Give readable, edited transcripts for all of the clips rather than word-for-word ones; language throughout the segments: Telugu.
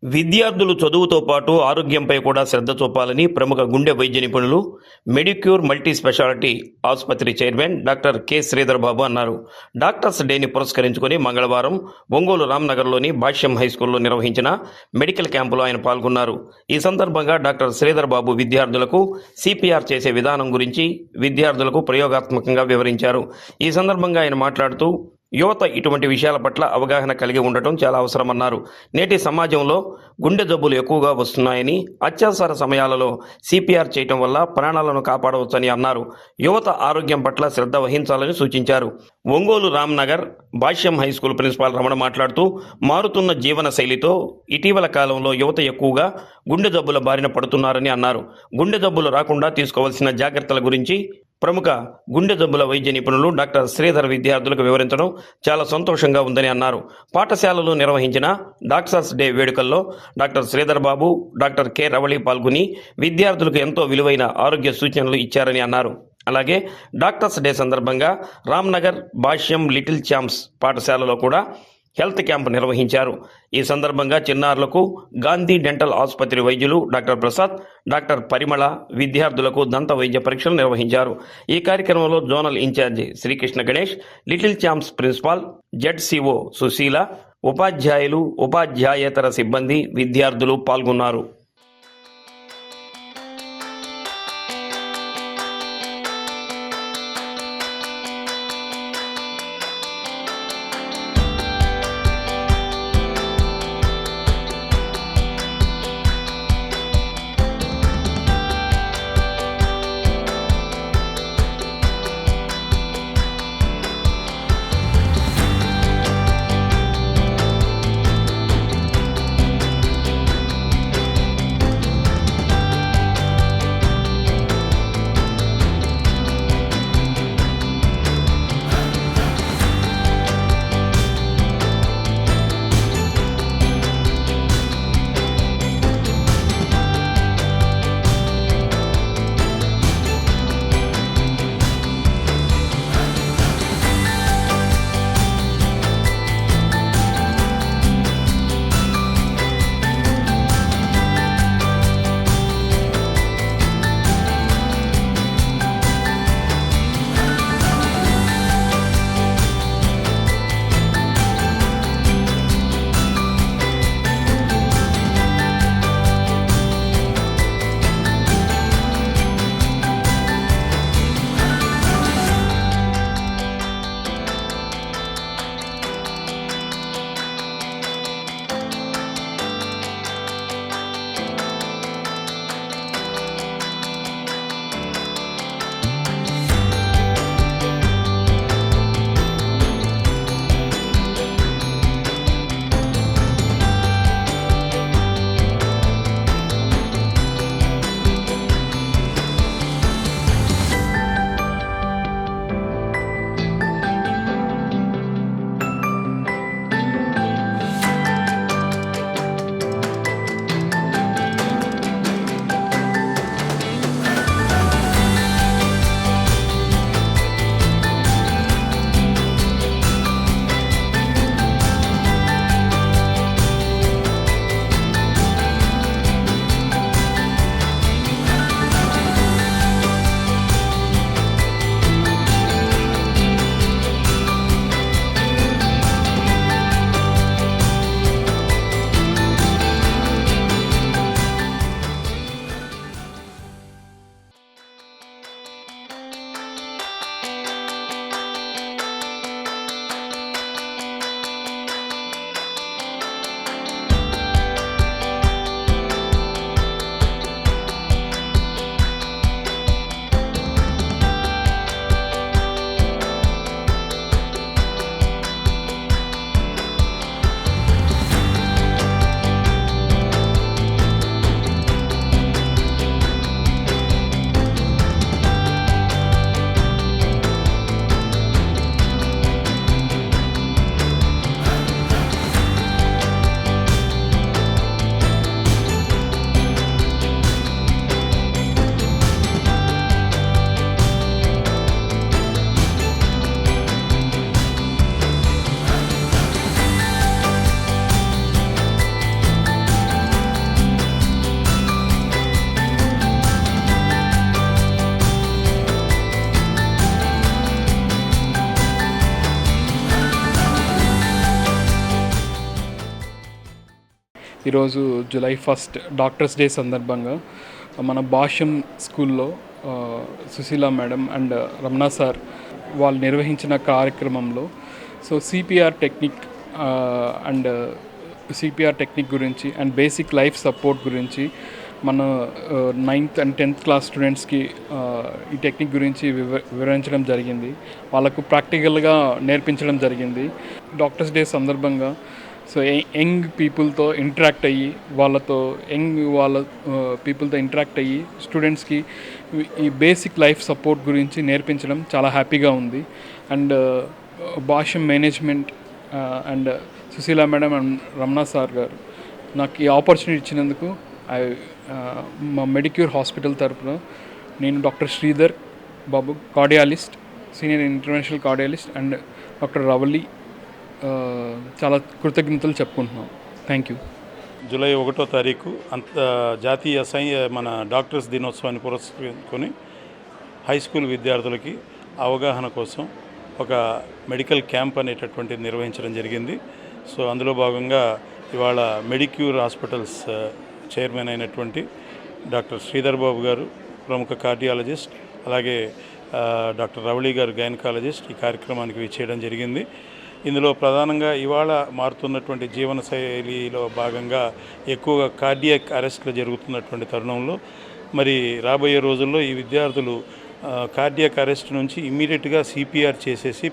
విద్యార్థులు చదువుతో పాటు ఆరోగ్యంపై కూడా శ్రద్ధ చూపాలని ప్రముఖ గుండె వైద్య నిపుణులు మెడిక్యూర్ మల్టీ స్పెషాలిటీ ఆసుపత్రి chairman doctor K Sridhar Babu అన్నారు. డాక్టర్స్ డేని పురస్కరించుకుని మంగళవారం ఒంగోలు రామ్నగర్లోని భాష్యం హైస్కూల్లో నిర్వహించిన మెడికల్ క్యాంపులో ఆయన పాల్గొన్నారు. ఈ సందర్భంగా డాక్టర్ శ్రీధర్ బాబు విద్యార్థులకు సిపిఆర్ చేసే విధానం గురించి విద్యార్థులకు ప్రయోగాత్మకంగా వివరించారు. ఈ సందర్భంగా ఆయన మాట్లాడుతూ యువత ఇటువంటి విషయాల పట్ల అవగాహన కలిగి ఉండటం చాలా అవసరమన్నారు. నేటి సమాజంలో గుండె జబ్బులు ఎక్కువగా వస్తున్నాయని, అత్యవసర సమయాలలో సిపిఆర్ చేయటం వల్ల ప్రాణాలను కాపాడవచ్చని అన్నారు. యువత ఆరోగ్యం పట్ల శ్రద్ధ వహించాలని సూచించారు. ఒంగోలు రామ్నగర్ భాష్యం హైస్కూల్ ప్రిన్సిపాల్ రమణ మాట్లాడుతూ మారుతున్న జీవన శైలితో ఇటీవల కాలంలో యువత ఎక్కువగా గుండె జబ్బుల బారిన పడుతున్నారని అన్నారు. గుండె జబ్బులు రాకుండా తీసుకోవాల్సిన జాగ్రత్తల గురించి ప్రముఖ గుండె జబ్బుల వైద్య నిపుణులు డాక్టర్ శ్రీధర్ విద్యార్థులకు వివరించడం చాలా సంతోషంగా ఉందని అన్నారు. పాఠశాలలో నిర్వహించిన డాక్టర్స్ డే వేడుకల్లో doctor Sridhar Babu, doctor K Ravali పాల్గొని విద్యార్థులకు ఎంతో విలువైన ఆరోగ్య సూచనలు ఇచ్చారని అన్నారు. అలాగే డాక్టర్స్ డే సందర్భంగా రామ్నగర్ భాష్యం లిటిల్ ఛాంప్స్ పాఠశాలలో కూడా హెల్త్ క్యాంప్ నిర్వహించారు. ఈ సందర్భంగా చిన్నారులకు గాంధీ డెంటల్ ఆసుపత్రి వైద్యులు డాక్టర్ ప్రసాద్, డాక్టర్ పరిమళ విద్యార్థులకు దంత వైద్య పరీక్షలు నిర్వహించారు. ఈ కార్యక్రమంలో zonal incharge Srikrishna Ganesh, little champs principal ZCO Susheela, ఉపాధ్యాయులు, ఉపాధ్యాయేతర సిబ్బంది, విద్యార్థులు పాల్గొన్నారు. ఈరోజు జూలై 1 డాక్టర్స్ డే సందర్భంగా మన భాష్యం స్కూల్లో Sushila madam and Ramana sir వాళ్ళు నిర్వహించిన కార్యక్రమంలో CPR technique and CPR technique గురించి అండ్ బేసిక్ లైఫ్ సపోర్ట్ గురించి మన 9th and 10th క్లాస్ స్టూడెంట్స్కి ఈ టెక్నిక్ గురించి వివరించడం జరిగింది. వాళ్ళకు ప్రాక్టికల్గా నేర్పించడం జరిగింది. డాక్టర్స్ డే సందర్భంగా యంగ్ పీపుల్తో ఇంటరాక్ట్ అయ్యి పీపుల్తో ఇంటరాక్ట్ అయ్యి స్టూడెంట్స్కి ఈ బేసిక్ లైఫ్ సపోర్ట్ గురించి నేర్పించడం చాలా హ్యాపీగా ఉంది. And Bhashyam management and Sushila madam and Ramana sir garu నాకు ఈ ఆపర్చునిటీ ఇచ్చినందుకు మా మెడిక్యూర్ హాస్పిటల్ తరపున నేను doctor Sridhar Babu, కార్డియాలిస్ట్, senior interventional కార్డియాలిస్ట్, and doctor Ravali చాలా కృతజ్ఞతలు చెప్పుకుంటున్నాం. Thank you. జూలై 1వ తారీఖు జాతీయ మన డాక్టర్స్ దినోత్సవాన్ని పురస్కరించుకొని హై స్కూల్ విద్యార్థులకి అవగాహన కోసం ఒక మెడికల్ క్యాంప్ అనేటటువంటిది నిర్వహించడం జరిగింది. అందులో భాగంగా ఇవాళ మెడిక్యూర్ హాస్పిటల్స్ చైర్మన్ అయినటువంటి డాక్టర్ శ్రీధర్ బాబు గారు, ప్రముఖ కార్డియాలజిస్ట్, అలాగే డాక్టర్ రవళి గారు, గైనకాలజిస్ట్, ఈ కార్యక్రమానికి విచ్చేయడం జరిగింది. ఇందులో ప్రధానంగా ఇవాళ మారుతున్నటువంటి జీవనశైలిలో భాగంగా ఎక్కువగా కార్డియాక్ అరెస్ట్లు జరుగుతున్నటువంటి తరుణంలో మరి రాబోయే రోజుల్లో ఈ విద్యార్థులు కార్డియాక్ అరెస్ట్ నుంచి ఇమ్మీడియట్గా సిపిఆర్ చేసేసి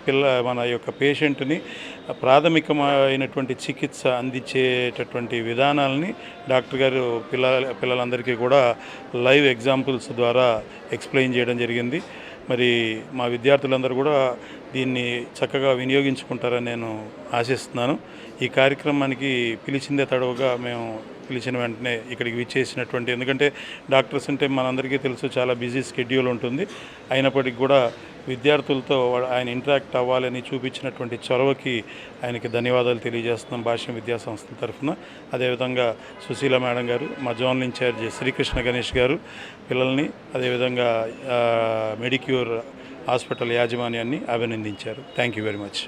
మన యొక్క పేషెంట్ని ప్రాథమికమైనటువంటి చికిత్స అందించేటటువంటి విధానాలని డాక్టర్ గారు పిల్లలందరికీ కూడా లైవ్ ఎగ్జాంపుల్స్ ద్వారా ఎక్స్ప్లెయిన్ చేయడం జరిగింది. మరి మా విద్యార్థులందరూ కూడా దీన్ని చక్కగా వినియోగించుకుంటారని నేను ఆశిస్తున్నాను. ఈ కార్యక్రమానికి పిలిచిందే తడవుగా మేము పిలిచిన వెంటనే ఇక్కడికి విచ్చేసినటువంటి, ఎందుకంటే డాక్టర్స్ అంటే మనందరికీ తెలుసు చాలా బిజీ షెడ్యూల్ ఉంటుంది. అయినప్పటికీ కూడా విద్యార్థులతో ఆయన ఇంటరాక్ట్ అవ్వాలని చూపించినటువంటి చొరవకి ఆయనకి ధన్యవాదాలు తెలియజేస్తున్నాం భాష్యం విద్యా సంస్థల తరఫున. అదేవిధంగా సుశీల మేడం గారు, మా జోనల్ ఇన్ఛార్జ్ శ్రీకృష్ణ గణేష్ గారు పిల్లల్ని, అదేవిధంగా మెడిక్యూర్ హాస్పిటల్ యాజమాన్యాన్ని అభినందించారు. Thank you very much.